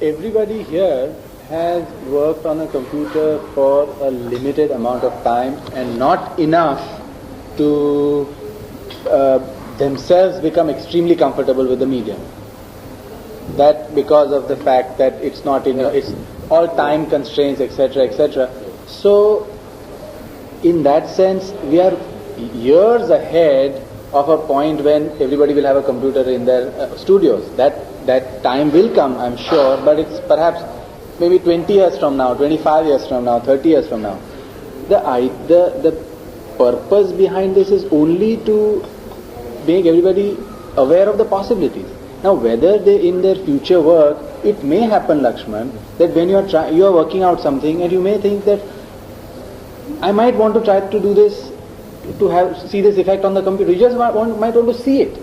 everybody here has worked on a computer for a limited amount of time and not enough to themselves become extremely comfortable with the medium. That because of the fact that it's not in it's all time constraints, etc., etc. So, in that sense, we are years ahead of a point when everybody will have a computer in their studios. That time will come, I'm sure, but it's perhaps maybe 20 years from now, 25 years from now, 30 years from now. The purpose behind this is only to make everybody aware of the possibilities. Now, whether they in their future work, it may happen, Lakshman, that when you are working out something and you may think that I might want to try to do this, to see this effect on the computer. You just might want to see it,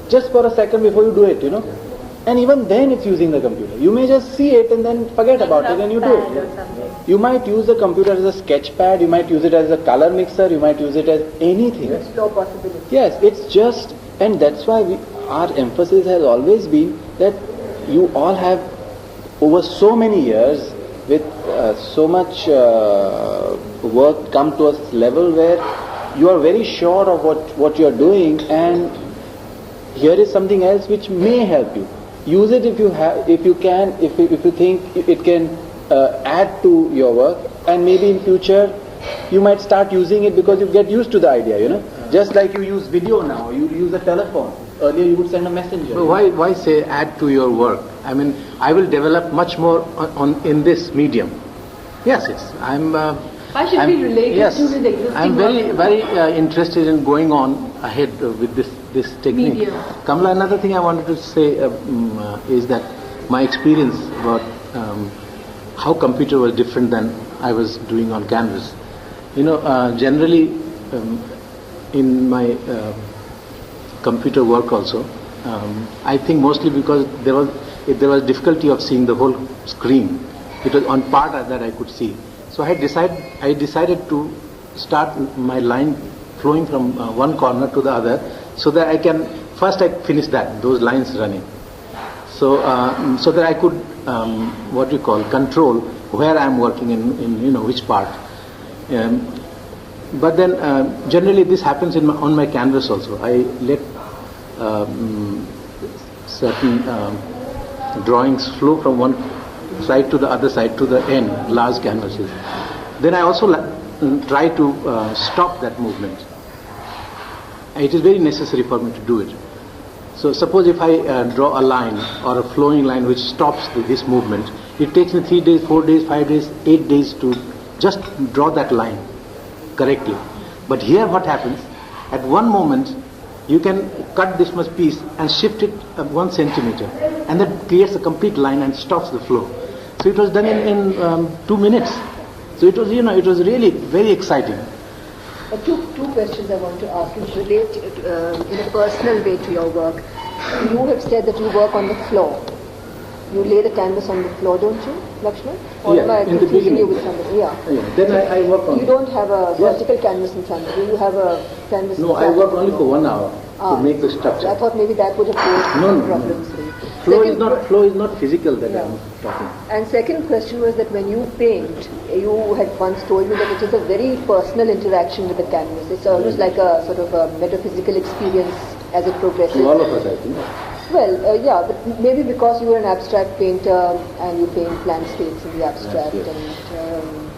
just for a second before you do it, And even then it's using the computer. You may just see it and then forget about it and you do it. You might use the computer as a sketch pad, you might use it as a color mixer, you might use it as anything. Explore possibilities. Yes, it's just, and that's why our emphasis has always been that you all have, over so many years, with so much work, come to a level where you are very sure of what you are doing, and here is something else which may help you. Use it if you think it can add to your work, and maybe in future you might start using it because you get used to the idea, Just like you use video now, you use a telephone. Earlier you would send a messenger. So why say add to your work? I mean, I will develop much more in this medium. Yes. Why should we relate it to his existing I'm very interested in going on ahead with this technique. Medium. Kamala, another thing I wanted to say is that my experience about how computer was different than I was doing on canvas. Generally in my computer work also, I think mostly because there was difficulty of seeing the whole screen. It was on part that I could see. So I decided to start my line flowing from one corner to the other, so that I finish those lines running. So that I could control where I am working in which part. But then generally this happens on my canvas also. I let certain drawings flow from one side to the other side to the end, large canvases. Then I also try to stop that movement. It is very necessary for me to do it. So suppose if I draw a line or a flowing line which stops this movement, it takes me 3 days, 4 days, 5 days, 8 days to just draw that line correctly. But here what happens, at one moment you can cut this much piece and shift it 1 centimeter, and that creates a complete line and stops the flow. So it was done in 2 minutes. So it was really very exciting. Two questions I want to ask, which relate in a personal way to your work. You have said that you work on the floor. You lay the canvas on the floor, don't you, Lakshman? Or am I confusing you with somebody? Yeah. Then I work on. You don't have a vertical canvas in front of you. You have a canvas. No, I work only for 1 hour to make the structure. I thought maybe that would have posed problems for you. Flow is not physical that I'm talking. And second question was that when you paint, you had once told me that it is a very personal interaction with the canvas. It's almost like a sort of a metaphysical experience as it progresses. To all of us, I think. Well, yeah, but maybe because you are an abstract painter and you paint landscapes in the abstract, and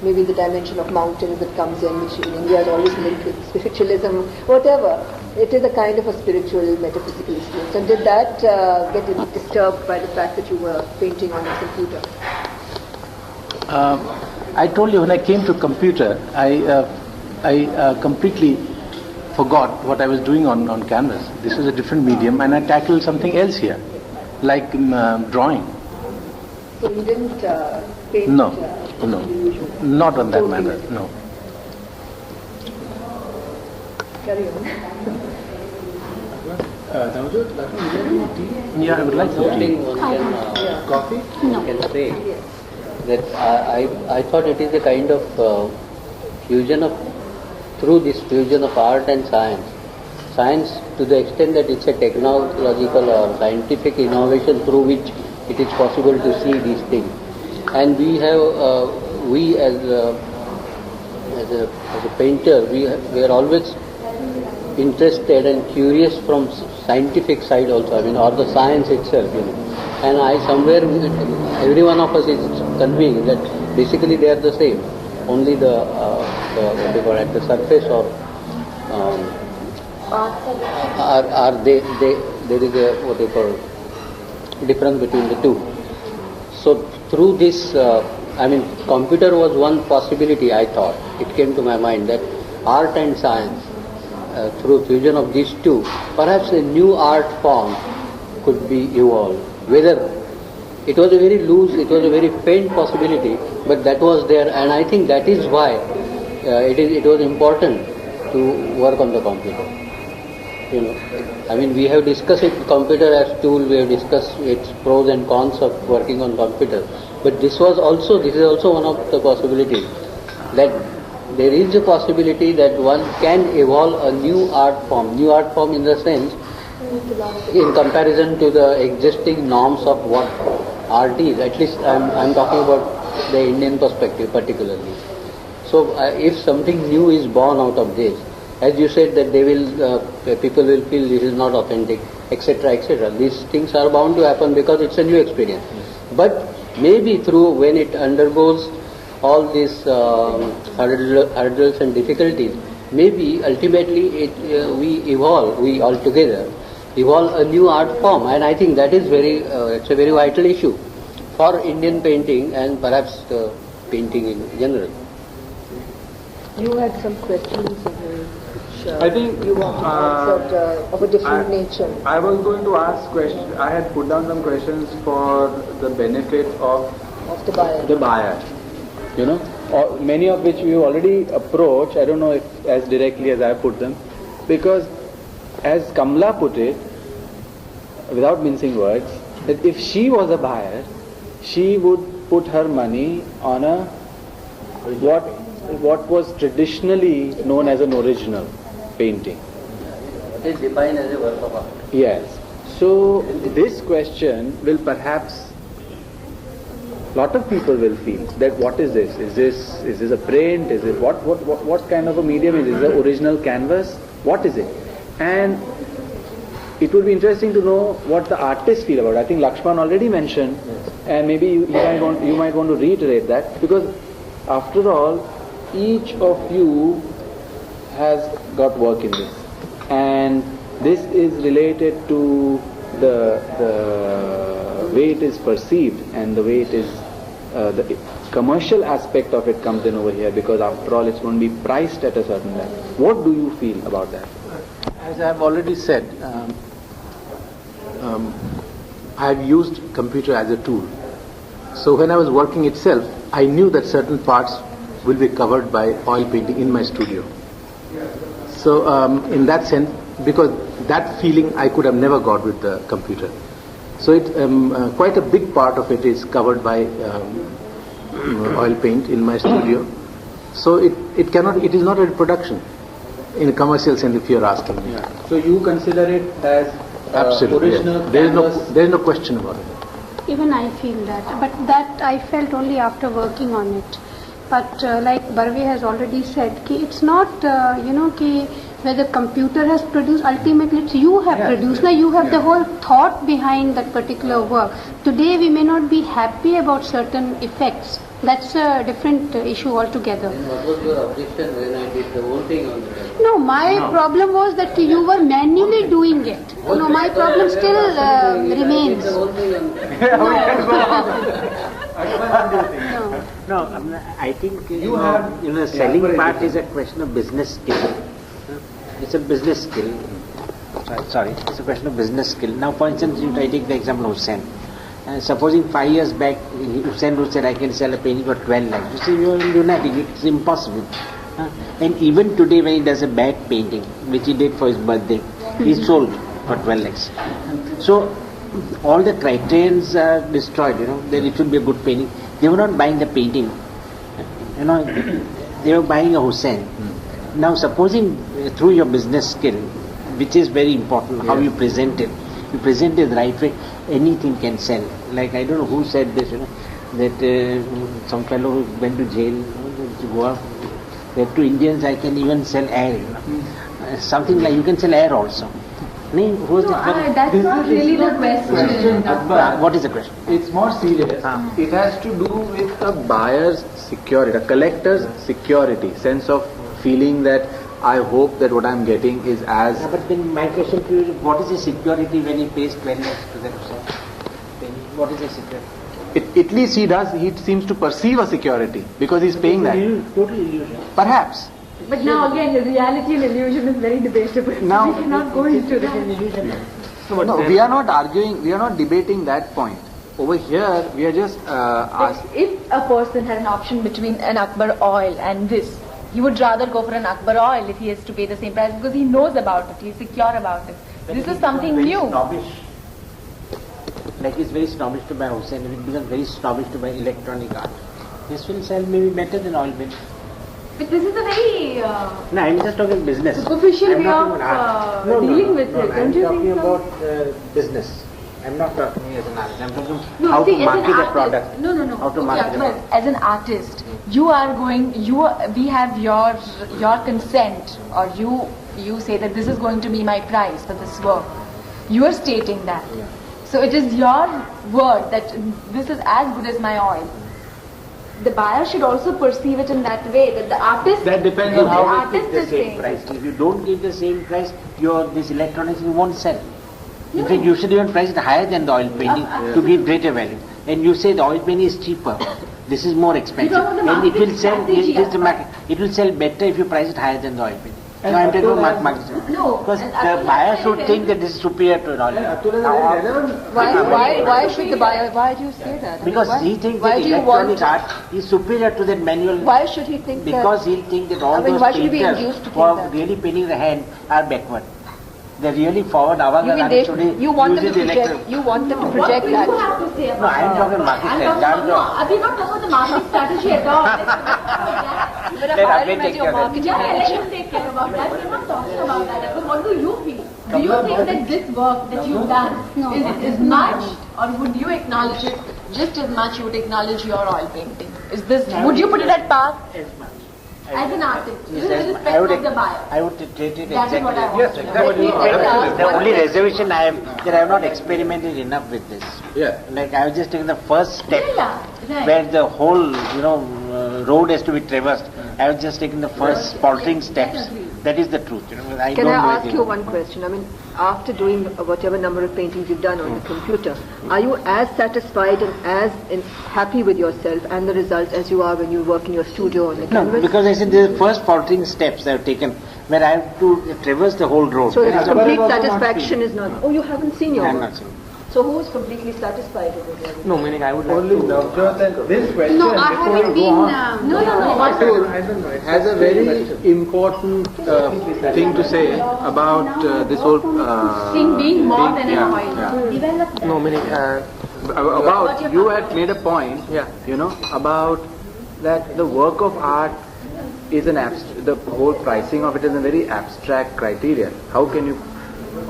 maybe the dimension of mountains that comes in, which in India is always linked with spiritualism, whatever. It is a kind of a spiritual, metaphysical experience. And did that get disturbed by the fact that you were painting on a computer? I told you when I came to computer, I completely forgot what I was doing on canvas. This was a different medium, and I tackled something else here, like drawing. So you didn't paint? No, not on that manner. No. Carry on. Yeah, I would like some tea. Coffee? No. Can say that I thought it is a kind of fusion of, through this fusion of art and science to the extent that it's a technological or scientific innovation through which it is possible to see these things. And we as a painter, we are always interested and curious from scientific side also, or the science itself, And every one of us is convinced that basically they are the same, only the what they call at the surface or there is a what they call difference between the two. So through this, computer was one possibility. I thought it came to my mind that art and science, through fusion of these two, perhaps a new art form could be evolved. Whether it was a very loose, it was a very faint possibility, but that was there, and I think that is why it was important to work on the computer. We have discussed computer as tool, we have discussed its pros and cons of working on computer, but this is also one of the possibilities, that there is a possibility that one can evolve a new art form in the sense, in comparison to the existing norms of what art is. At least I'm talking about the Indian perspective particularly. So if something new is born out of this, as you said that people will feel this is not authentic, etc., etc. These things are bound to happen because it's a new experience. But maybe when it undergoes all these hurdles and difficulties, maybe ultimately we altogether evolve a new art form, and I think that is it's a very vital issue for Indian painting and perhaps painting in general. You had some questions which I think you wanted answered of a different nature. I was going to ask questions. I had put down some questions for the benefit of the buyer. Many of which we already approached. I don't know if as directly as I put them, because as Kamla put it, without mincing words, that if she was a buyer, she would put her money on what was traditionally known as an original painting. It is defined as a work of art. Yes. So this question will perhaps, lot of people will feel that what is this? Is this a print? Is it what kind of a medium is it? Is it original canvas? What is it? And it would be interesting to know what the artists feel about it. I think Lakshman already mentioned, and maybe you might want to reiterate that, because after all, each of you has got work in this, and this is related to the way it is perceived and the way it is, the commercial aspect of it comes in over here, because after all it's going to be priced at a certain level. What do you feel about that? As I have already said, I have used computer as a tool. So when I was working itself, I knew that certain parts will be covered by oil painting in my studio. So in that sense, because that feeling I could have never got with the computer. So quite a big part of it is covered by oil paint in my studio. So it is not a reproduction in a commercial sense, if you are asking me. Yeah. So you consider it as absolutely original canvas? There is no question about it. Even I feel that, but that I felt only after working on it. But like Barve has already said, it's not, whether computer has produced, ultimately it's you have produced. Now you have the whole thought behind that particular work. Today we may not be happy about certain effects. That's a different issue altogether. And what was your objection when I did the whole thing on the web? No, my problem was that you were manually doing it. No, my problem still remains. No, I think selling part is a question of business skill. It's a business skill. It's a question of business skill. Now, for instance, if I take the example of Hussain. Supposing 5 years back, Hussain would say, I can sell a painting for 12 lakhs. You see, you are lunatic. It's impossible. And even today, when he does a bad painting, which he did for his birthday, he sold for 12 lakhs. So, all the criterions are destroyed, that it should be a good painting. They were not buying the painting, they were buying a Hussain. Now, supposing through your business skill, which is very important, how you present it the right way, anything can sell. Like I don't know who said this, that some fellow who went to jail, to Goa, that to Indians I can even sell air. Something like you can sell air also. No, that's not really the question. What is the question? It's more serious. It has to do with a buyer's security, a collector's security, sense of feeling that I hope that what I'm getting is as... Yeah, but then my question to you is, what is the security when he pays 12 lakhs to them? What is the security? At least he seems to perceive a security because he's paying that. Total illusion. Perhaps. But now again, reality and illusion is very debatable. Now, we cannot go into that. No, we are not arguing, we are not debating that point. Over here, we are just If a person had an option between an Akbar oil and this, he would rather go for an Akbar oil if he has to pay the same price because he knows about it, he is secure about it. This is something new. Snobbish. Like it's very snobbish to buy Hussein, and it becomes very snobbish to buy electronic art. This will sell maybe better than oil paint. But this is a very No, I'm just talking business. superficial I'm way not of even art. dealing with it. I'm Don't you talking think so? about business. I'm not talking as an artist. I'm talking No, how see, to as an market a artist- product. No. How to Okay, market a Akbar, product. as an artist, we have your consent, or you say that this is going to be my price for this work. You are stating that. Yeah. So it is your word that this is as good as my oil. The buyer should also perceive it in that way, that the artist... That depends if on how the we artist the is same saying... price. If you don't give the same price, this electronics you won't sell. In fact, you should even price it higher than the oil painting to give greater value. And you say the oil painting is cheaper. This is more expensive, You don't know the and it will marketing sell. strategy, It is the market. It will sell better if you price it higher than the oil painting. No, I'm talking about market strategy. No, Because and the Abdullah buyer said should it think that this is superior to an oil painting. Why should the buyer, why do you say that? Because why, he thinks why that do you electronic want, art is superior to that manual. why should he think Because that? he'll think that all I mean, those why should he be painters induced to who are think that? really painting the hand are backward. They're really forward. You want them to project, you want them to project What do that. you have to say No, about I'm talking market strategy. we're not talking about the marketing strategy at all. But a Let buyer Abhay has take your care of it. marketing Yeah, let manager. him take care about that. We're not talking about that. But what do you feel? Do you think that this work that you've done is matched, or would you acknowledge it just as much you would acknowledge your oil painting? Is this? Would you put it at par? As an artist, Yes, with I respect would, of the buyer. I would treat it That is what I exactly. want to know. The only reservation I have that I have not experimented enough with this. Yeah. Like I was just taking the first step Right. where the whole road has to be traversed. I was just taking the first faltering steps. That is the truth. I Can don't I know ask anything. you one question? I mean, after doing whatever number of paintings you've done on the computer, are you as satisfied and as happy with yourself and the results as you are when you work in your studio on the No, canvas? because I said the first faltering steps I have taken where I have to traverse the whole road. So That the is complete what- satisfaction is not... Oh, you haven't seen your I have work. not seen. So who is completely satisfied with it? No, meaning I would like Only to... Navjot and this question No, I before haven't you go been. on, No. I don't know. It's has a very important thing to say about this whole Thing being more than an yeah, oil. yeah. Develop that. No, meaning... About you had made a point, Yeah. about that the work of art is the whole pricing of it is a very abstract criteria.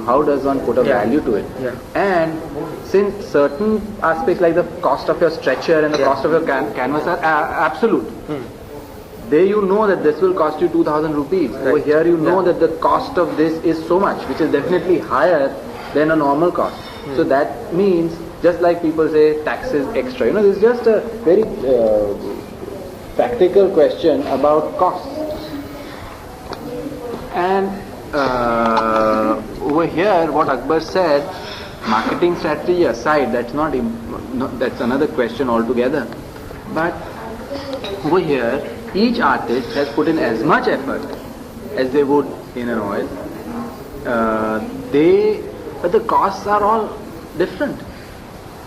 How does one put a Yeah. value to it? Yeah. And since certain aspects like the cost of your stretcher and the cost of your canvas are absolute, there you know that this will cost you 2,000 rupees. Over Right. here you know that the cost of this is so much, which is definitely higher than a normal cost. So that means, just like people say taxes extra, this is just a very practical question about costs. And over here, what Akbar said, marketing strategy aside, that's another question altogether. But over here, each artist has put in as much effort as they would in an oil. But the costs are all different.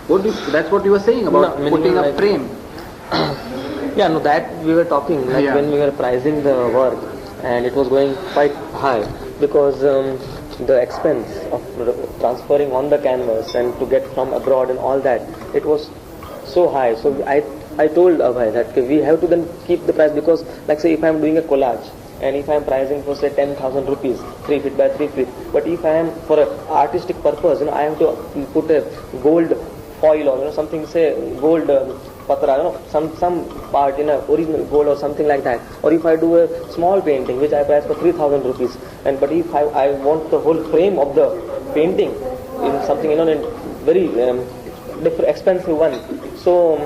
That's what you were saying about No, meaning putting a like- frame. Yeah, no, that we were talking like Yeah. when we were pricing the work, and it was going quite high because the expense of transferring on the canvas and to get from abroad and all that, it was so high. So I told Abhay that we have to then keep the price, because like say if I'm doing a collage and if I am pricing for say 10,000 rupees, 3 feet by 3 feet, but if I am for an artistic purpose, I have to put a gold foil or something, say gold patra, some part in a original gold or something like that. Or if I do a small painting which I price for 3,000 rupees, but if I want the whole frame of the painting in something in very different expensive one. So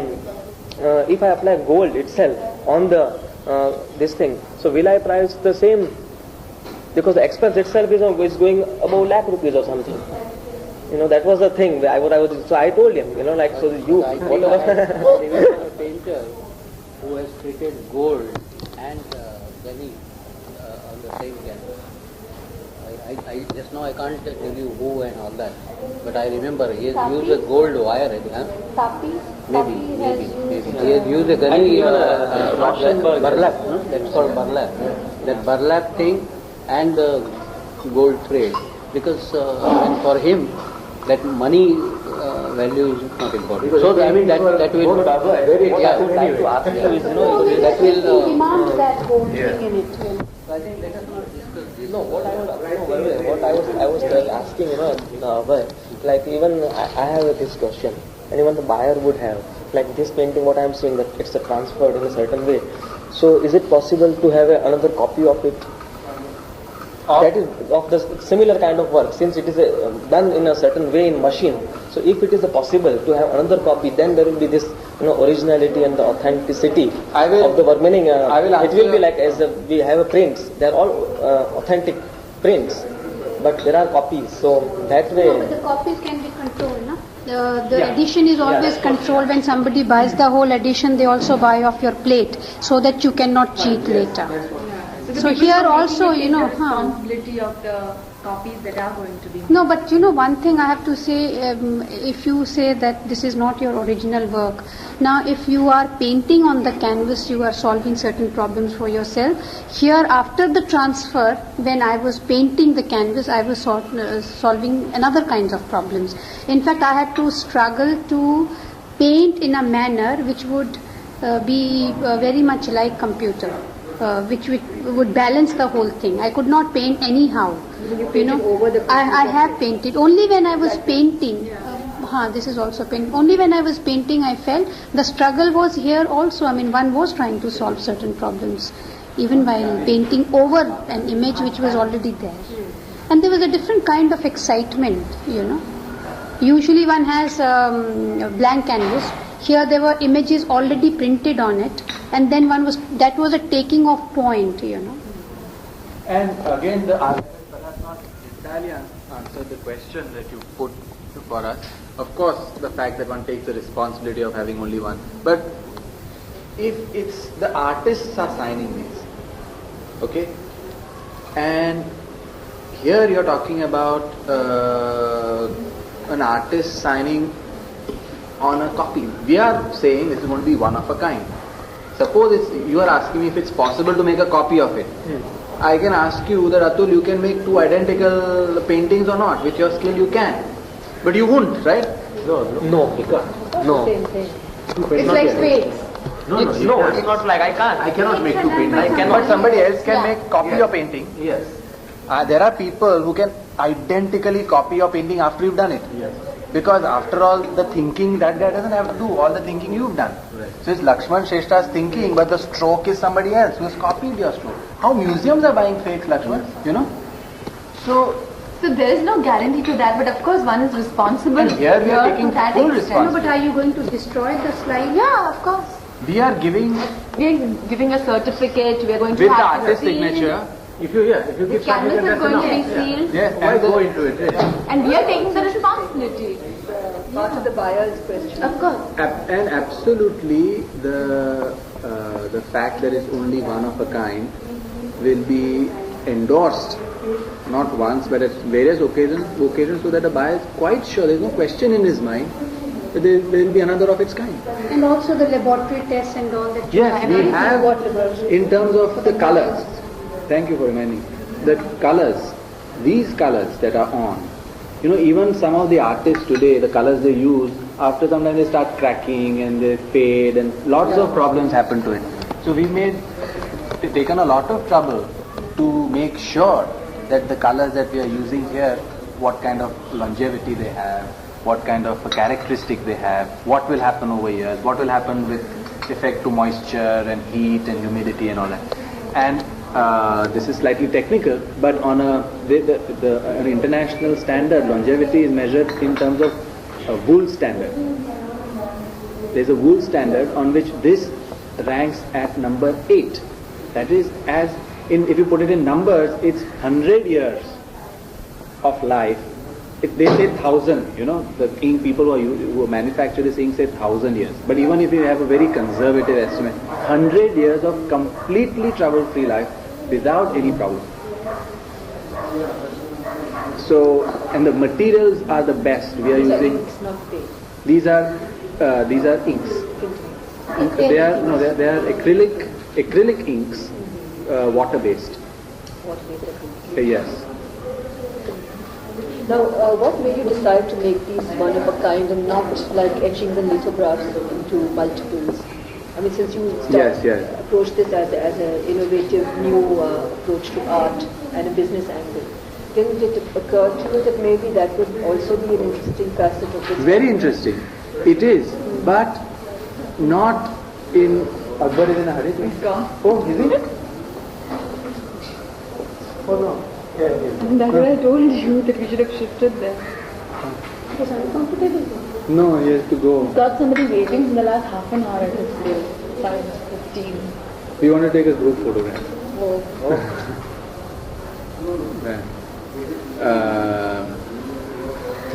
if I apply gold itself on the this thing, so will I price the same? Because the expense itself is going above lakh rupees or something. That was the thing. So I told him, so you, whatever. I remember a painter who has treated gold and Delhi on the same canvas. I just now I can't tell you who and all that, but I remember he has used a gold wire. Maybe. He has used a very burlap. That's called burlap. That burlap thing and the gold thread, because and for him that money value is not important. So I mean that will very that will demand that whole thing in it. I think let us not discuss this. No, what I was asking, like even I have this question, and even the buyer would have, like this painting, what I am saying that it's transferred in a certain way. So is it possible to have another copy of it? That is of the similar kind of work, since it is done in a certain way in machine. So if it is possible to have another copy, then there will be this originality and the authenticity of the work. Meaning, it will be like as we have prints. They are all authentic prints, but there are copies. So that way. No, but the copies can be controlled, no? The edition is always controlled. When somebody buys the whole edition, they also buy off your plate, so that you cannot cheat later. So here also, responsibility of the copies that are going to be. No, but one thing I have to say, if you say that this is not your original work, now if you are painting on the canvas, you are solving certain problems for yourself. Here, after the transfer, when I was painting the canvas, I was solving another kinds of problems. In fact, I had to struggle to paint in a manner which would be very much like computer. Which would balance the whole thing. I could not paint anyhow. I have painted. Only when I was painting, this is also paint. Only when I was painting, I felt the struggle was here also. I mean, one was trying to solve certain problems, even while painting over an image which was already there. And there was a different kind of excitement, Usually one has a blank canvas. Here there were images already printed on it, and then that was a taking off point, And again, the argument perhaps not entirely answered the question that you put for us. Of course, the fact that one takes the responsibility of having only one. But if it's the artists are signing these, okay, and here you're talking about an artist signing on a copy. We are saying this is going to be one of a kind. Suppose you are asking me if it's possible to make a copy of it. I can ask you that Atul, you can make two identical paintings or not. With your skill you can. But you won't, right? No, you can't. No. Same thing. It's like spades. No, it's not like I can't. I cannot make two paintings. I cannot. But somebody else can make copy your painting. Yes. There are people who can identically copy your painting after you've done it. Yes. Because after all, the thinking, that guy doesn't have to do all the thinking you've done. Right. So it's Lakshman Shrestha's thinking, but the stroke is somebody else who has copied your stroke. How museums are buying fakes, Lakshman? So there is no guarantee to that, but of course one is responsible. And here we are taking to that full extent. No, but are you going to destroy the slide? Yeah, of course. we are giving We are giving a certificate. We are going to with the have artist it sealed. signature. If you The give canvas something, is that's going to enough. be sealed, Yes, Why and go into it? and we are taking the responsibility. Part of the buyer's question. Of course. And absolutely the fact that it's only one of a kind will be endorsed not once but at various occasions so that the buyer is quite sure, there's no question in his mind that there will be another of its kind. And also the laboratory tests and all that. Yes, we have in terms of the colors. Thank you for reminding. The colors, these colors that are on, even some of the artists today, the colors they use, after some time they start cracking and they fade and lots of problems happen to it. So we've taken a lot of trouble make sure that the colors that we are using here, what kind of longevity they have, what kind of a characteristic they have, what will happen over years, what will happen with effect to moisture and heat and humidity and all that. And this is slightly technical, but on an international standard, longevity is measured in terms of a wool standard. There's a wool standard on which this ranks at number 8. That is, if you put it in numbers, it's 100 years of life. If they say 1,000, the ink people who manufacture this ink say 1,000 years. But even if you have a very conservative estimate, 100 years of completely trouble-free life without any problem. So, and the materials are the best. We are using. These are inks. They are acrylic inks, water-based. Yes. Now, what made you decide to make these one of a kind and not like etchings and lithographs into multiples? I mean, since you approached this as an innovative new approach to art and a business angle, didn't it occur to you that maybe that would also be an interesting facet of this? Very interesting. It is, but not in. Akbar is in a hurry. Oh, is it? Oh no. That's what I told you, that we should have shifted there. Was uncomfortable. No, he has to go. He's got somebody waiting in the last half an hour at his place. 5:15. We want to take a group photograph. Oh.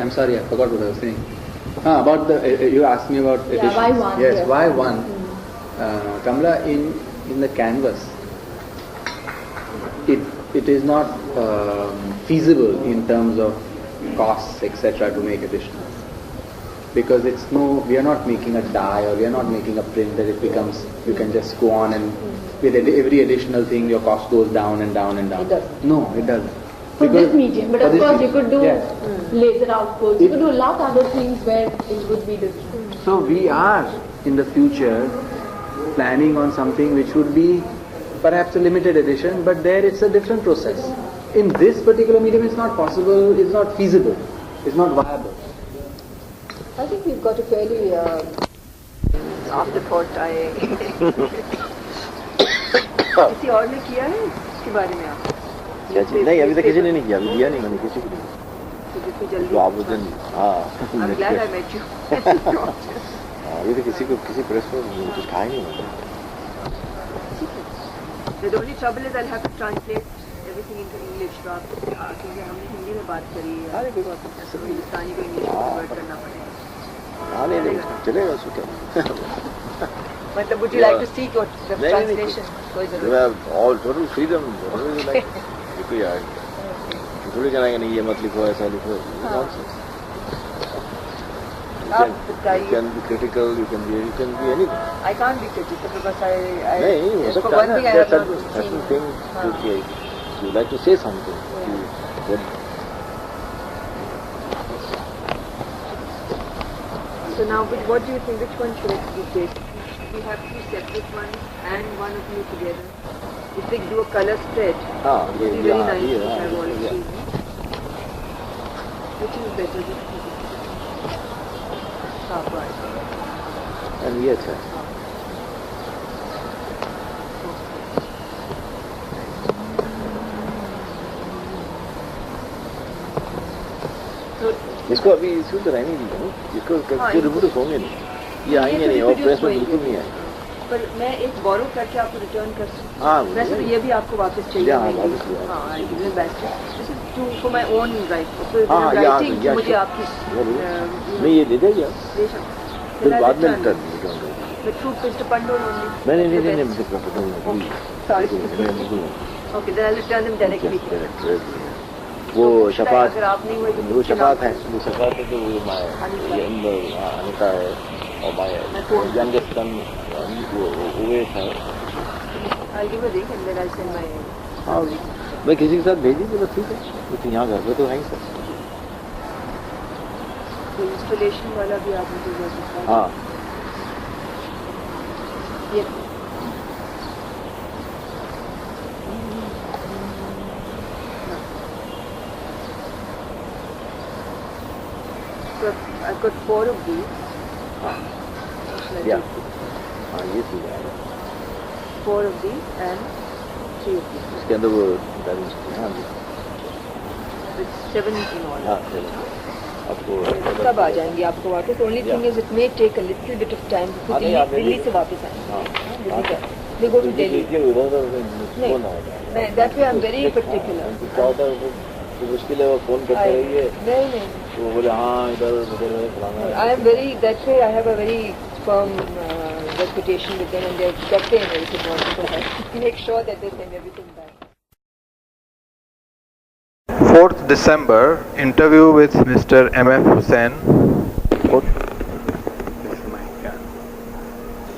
I'm sorry, I forgot what I was saying. About you asked me about editions. Why one? Yes, yeah. why one? Kamla, in the canvas, it is not feasible in terms of costs, etc., to make editions. Because we are not making a die or we are not making a print that it becomes, you can just go on and with every additional thing your cost goes down and down and down. It doesn't. No, it doesn't. For this medium, but of course you could do laser outputs, you could do a lot of other things where it would be different. So we are in the future planning on something which would be perhaps a limited edition, but there it's a different process. In this particular medium it's not possible, it's not feasible, it's not viable. I think we've got a fairly afterthought. किसी और ने किया है इसके बारे में आप? नहीं, अभी तक किसी ने नहीं किया, अभी दिया नहीं मैंने किसी को नहीं। तो आप उस दिन I'm glad I met you. अभी तो किसी प्रेस में कुछ कहा ही नहीं मैंने। The only trouble is I'll have to translate everything into English. तो आप क्योंकि हमने हिंदी में बात करी है, तो हिंदुस्तानी को इंग्लिश में कन्वर्ट करना पड़ेगा। हाँ नहीं चलेगा उसको क्या। मतलब would you like to see what the translation? You have all total freedom. Whatever you like. कोई यार थोड़ी कहेंगे नहीं ये मत लिखो ऐसा लिखो. You can be critical. You can be anything. I can't be critical because I नहीं हो सकता है ना. There are certain things you like to say something. So now, what do you think? Which one should we take? We have two separate ones and one of you together. If they do a color spread, it would be very nice to have all of you. Which is better? Sharp right. And yes, sir. इसको अभी इसको तो रहने दीजिए, इसको report होंगे नहीं, ये आएंगे नहीं और प्रेस में बिल्कुल नहीं आएंगे। पर मैं एक बोरो करके आपको रिटर्न कर सकती हूँ। हाँ, वैसे तो ये भी आपको वापस चाहिए। हाँ, वापस for my own right. Writing मुझे आपकी नहीं ये दे देगा, फिर बाद में return The truth is dependent only. नहीं Okay, then I'll return them directly. वो शफात है, वो शफात है तो वो अनिता है और माय यंगेस्ट सन वो उवेश है। I'll give a ring and then I'll send my. हाँ, मैं किसी के साथ भेज दीजिए तो ठीक है, लेकिन यहाँ घर पे तो है ही सर। इंस्टॉलेशन वाला भी आप मुझे बता सकते हैं। हाँ। I've got 4 of these. Yeah. ये चीज़ है 4 of these and 3 of these. इसके अंदर वो बैलेंस हाँ जी It's 7 in all. हाँ 7 आपको कब आ जाएंगे आपको वापस? Only thing is it may take a little bit of time because Delhi से वापस आएंगे. They go to Delhi. नहीं, that way I'm very particular. तो मुश्किल है वो फोन करते रहिए नहीं तो बोले हाँ इधर उधर फलाना I am very, that way I have a very firm reputation with them and they're protecting everything also. I make sure that they send everything back. 4th December, interview with Mr. M.F. Hussain.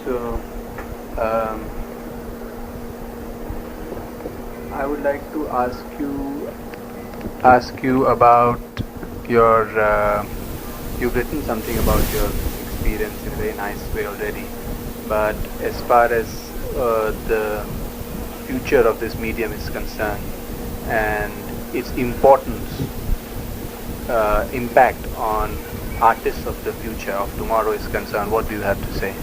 So, I would like to ask you about your. You've written something about your experience in a very nice way already, but as far as the future of this medium is concerned and its importance, impact on artists of the future, of tomorrow is concerned, what do you have to say?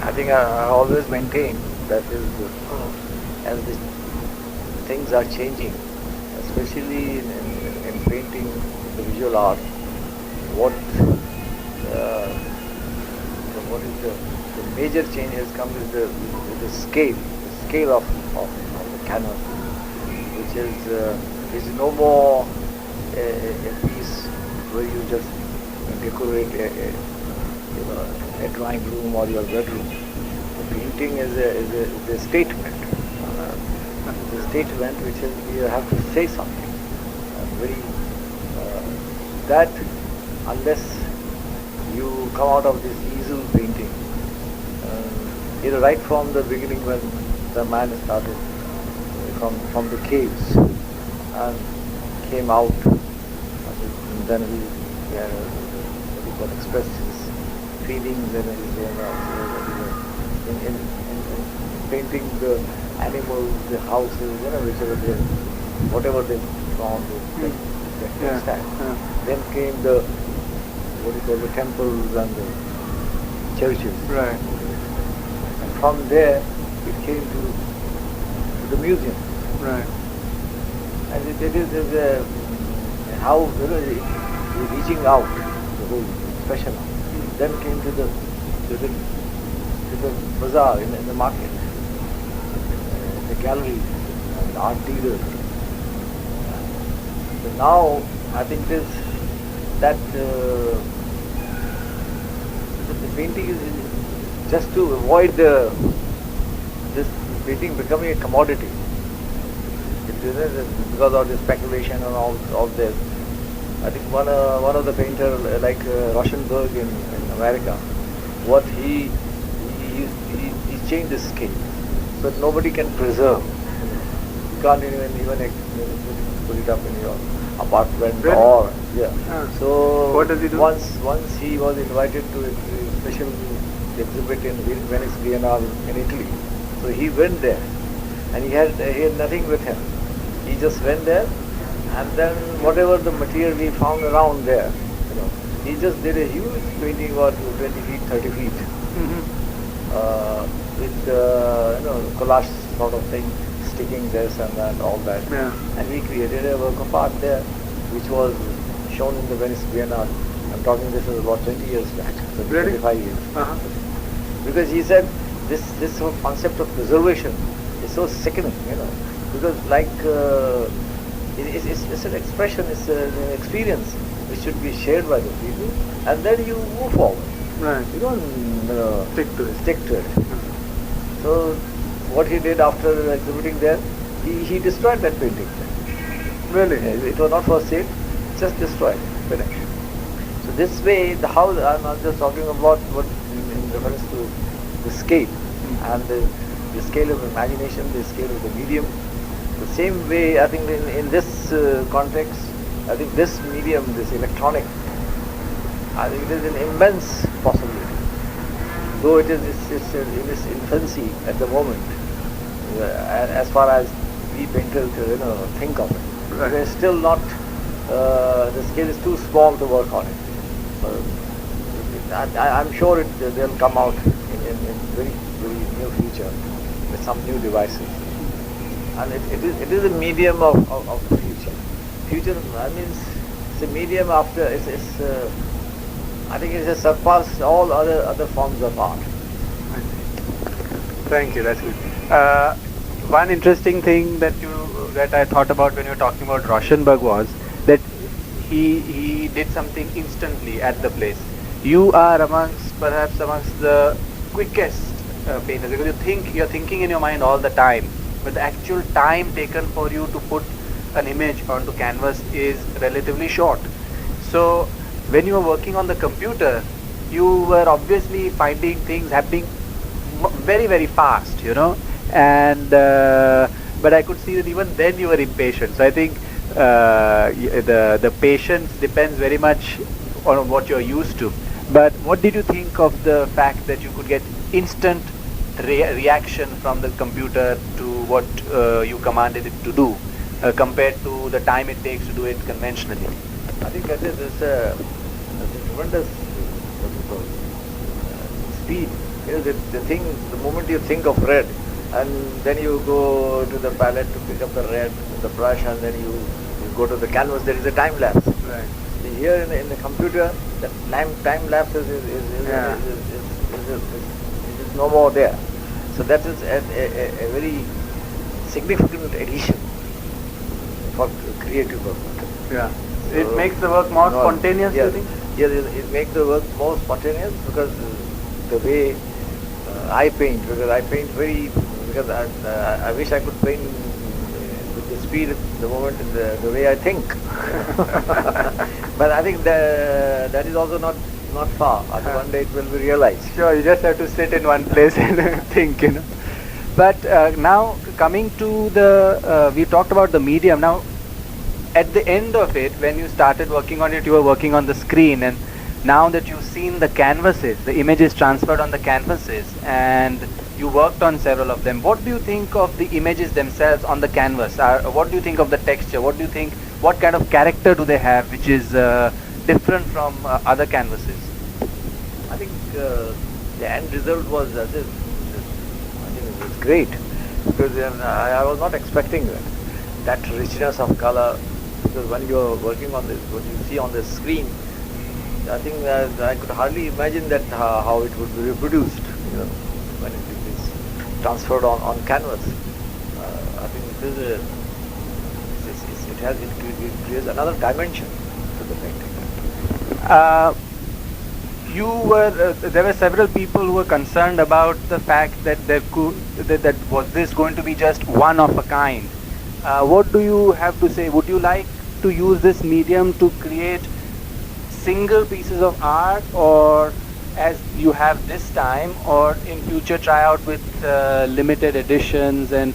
I think I always maintain that is as the things are changing, especially in painting, the visual art, what is the major change has come is the scale of the canvas, which is no more a piece where you just decorate a drawing room or your bedroom. The painting is a statement. The statement which is you have to say something. That unless you come out of this easel painting, right from the beginning when the man started from the caves and came out, and then he expressed his feelings and in painting the animals, the houses, whichever they, whatever they found, then came the temples and the churches. Right. And from there it came to the museum. Right. And it is how reaching out the whole expression. Then came to the bazaar in the market, the gallery, the art dealers. So now I think the painting is just to avoid this painting becoming a commodity. Because of the speculation and all this. I think one of the painters like Rauschenberg in America, what he changed the scale, but nobody can preserve. You can't even put it up in your apartment or So what does he do? Once he was invited to a special exhibit in Venice Biennale in Italy. So he went there, and he had nothing with him. He just went there, and then whatever the material he found around there, he just did a huge painting about 20 feet, 30 feet, with collage sort of thing, sticking this and that, all that. Yeah. And he created a work of art there, which was shown in the Venice Biennale. I'm talking this is about 20 years back, so Really? 25 years. Because he said this whole concept of preservation is so sickening, because it's an expression, it's an experience which should be shared by the people, and then you move forward. Right. You don't Stick to it. So what he did after exhibiting there, he destroyed that painting. Really? It was not for sale, just destroyed, finished. So this way, the house, I'm not just talking about what in reference to the scale and the scale of imagination, the scale of the medium. The same way, I think in this context, I think this medium, this electronic, I think it is an immense possibility. Though it is it's in its infancy at the moment, as far as we painters think of it. Right. It is still not the scale is too small to work on it. I'm sure they'll come out in very near future with some new devices. And it is a medium of the future. Future, I mean, it's a medium after, I think it has surpassed all other forms of art. Thank you, that's good. One interesting thing that I thought about when you were talking about Rauschenberg was that he did something instantly at the place. You are perhaps amongst the quickest painters, because you're thinking in your mind all the time, but the actual time taken for you to put an image onto canvas is relatively short. So when you were working on the computer, you were obviously finding things happening very, very fast, and but I could see that even then you were impatient. So I think the patience depends very much on what you're used to. But what did you think of the fact that you could get instant reaction from the computer to what you commanded it to do, compared to the time it takes to do it conventionally? I think that is a tremendous speed. The moment you think of red, and then you go to the palette to pick up the red, the brush, and then you go to the canvas, there is a time lapse. Right. Here in the computer, the time lapse is no more there. So that is a very significant addition for creative work. Yeah. So it makes the work more spontaneous, yes, you think? Yes, it makes the work more spontaneous, because the way I paint, because I wish I could paint with the speed, the moment, the way I think. But I think that is also not far. One day it will be realized. Sure, you just have to sit in one place and think, But now coming to we talked about the medium. Now, at the end of it, when you started working on it, you were working on the screen, and now that you've seen the canvases, the images transferred on the canvases, and you worked on several of them, what do you think of the images themselves on the canvas? What do you think of the texture? What kind of character do they have, which is different from other canvases? I think the end result was I think it was great, because I was not expecting that richness of color, because when you are working on this, what you see on the screen, I think I could hardly imagine that how it would be reproduced, when it is transferred on canvas. I think it creates another dimension to the painting. There were several people who were concerned about the fact that that was this going to be just one of a kind. What do you have to say? Would you like to use this medium to create single pieces of art, or as you have this time, or in future try out with limited editions? And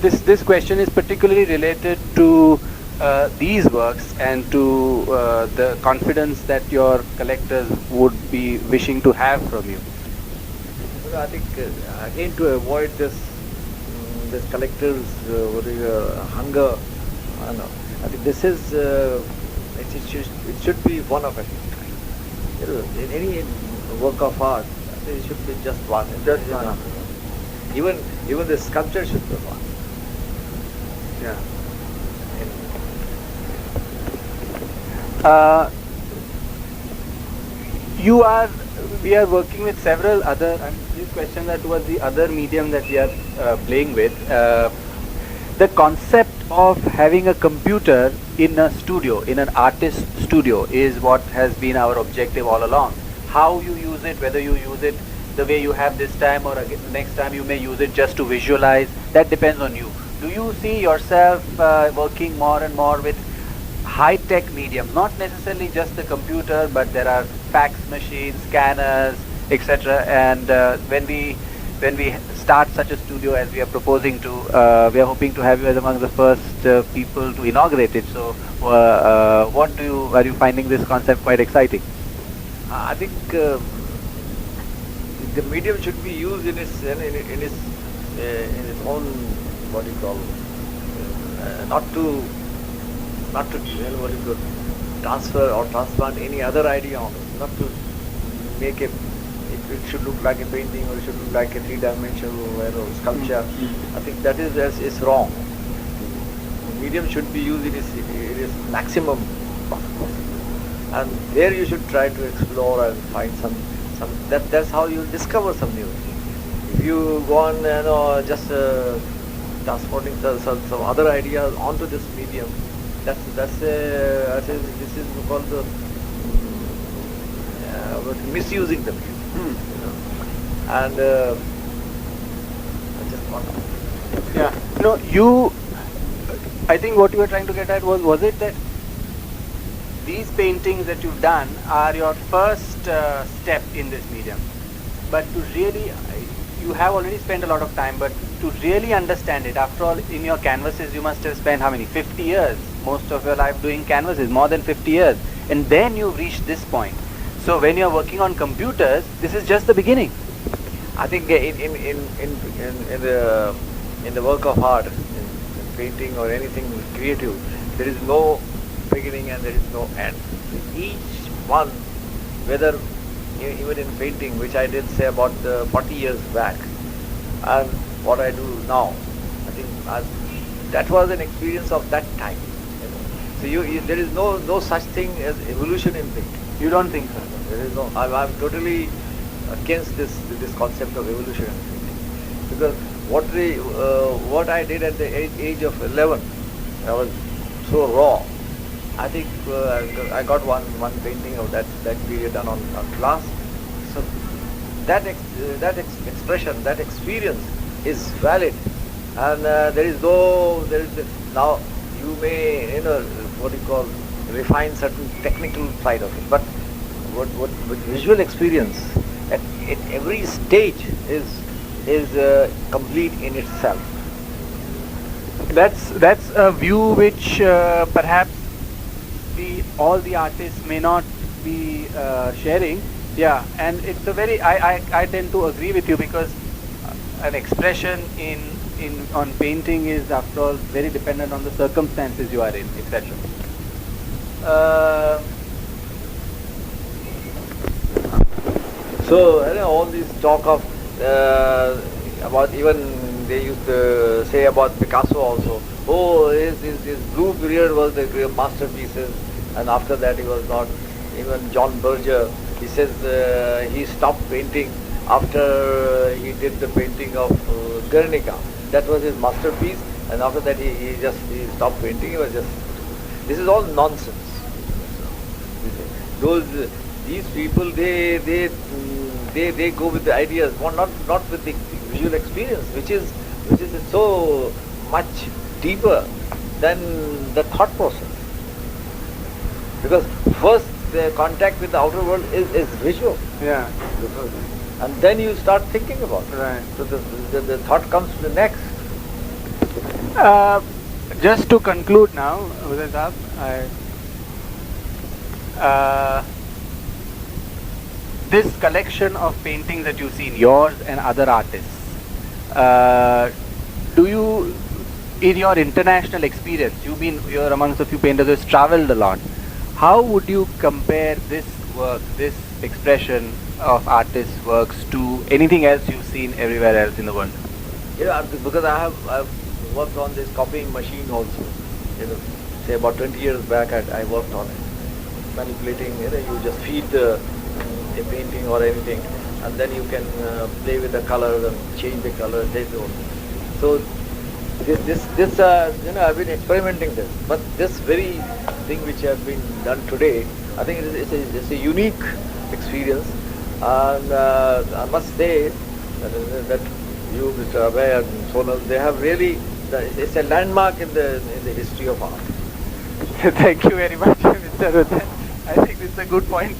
this question is particularly related to these works and to the confidence that your collectors would be wishing to have from you. Well, I think again, to avoid this collector's hunger, I think this is it should be one of a kind. In any work of art, it should be just one. Even the sculpture should be one. Yeah. We are working with several other, and this question that was the other medium that we are playing with. The concept of having a computer in a studio, in an artist studio, is what has been our objective all along. How you use it, whether you use it the way you have this time, or again, next time you may use it just to visualize, that depends on you. Do you see yourself working more and more with high-tech medium, not necessarily just the computer, but there are fax machines, scanners, etc. And when we start such a studio as we are proposing to, we are hoping to have you as among the first people to inaugurate it. So, are you finding this concept quite exciting? I think the medium should be used in its own, what do you call, not to not to transfer or transplant any other idea on it, not to make it should look like a painting or it should look like a three-dimensional sculpture. I think that is wrong. The medium should be used in its maximum possible. And there you should try to explore and find some that's how you discover some new thing. If you go on just transporting some other ideas onto this medium, this is called the misusing the medium. And I just want I think what you were trying to get at was it that these paintings that you've done are your first step in this medium, but to really, you have already spent a lot of time, but to really understand it, after all, in your canvases you must have spent how many, 50 years, most of your life doing canvases, more than 50 years, and then you've reached this point. So when you're working on computers, this is just the beginning. I think in the work of art, in painting or anything creative, there is no beginning and there is no end. Each one, whether even in painting, which I did say about 40 years back, and what I do now, I think that was an experience of that time. So there is no such thing as evolution in painting. You don't think so? There is no. I'm totally against this concept of evolution in painting, because what I did at the age of 11, I was so raw. I think I got one painting of that period done on glass. So that expression, that experience is valid, and now you may refine certain technical side of it, but what visual experience at every stage is complete in itself. That's a view which perhaps all the artists may not be sharing. Yeah, and it's a very, I tend to agree with you, because an expression on painting is, after all, very dependent on the circumstances you are in, etc. So all this talk of about, even they used to say about Picasso also. Oh, his blue period was the great masterpieces, and after that he was not. Even John Berger, he says he stopped painting after he did the painting of Guernica. That was his masterpiece, and after that he stopped painting. He was just. This is all nonsense. These people they go with the ideas, not with the visual experience, which is so much deeper than the thought process. Because first the contact with the outer world is visual. Yeah. And then you start thinking about it. Right. So the thought comes to the next. Just to conclude now, Uday Saab, this collection of paintings that you've seen, yours and other artists, do you, in your international experience, you're amongst a few painters who's traveled a lot, how would you compare this work, this expression of artists' works, to anything else you've seen everywhere else in the world? Yeah, because I've worked on this copying machine also. Say about 20 years back I worked on it. Manipulating, you just feed a painting or anything, and then you can play with the colors and change the colors. So this I've been experimenting this, but this very thing which has been done today, I think it's a unique experience, and I must say that you, Mr. Abhay and Sonal, they have really, it's a landmark in the history of art. Thank you very much, Mr. Rudan. I think this is a good point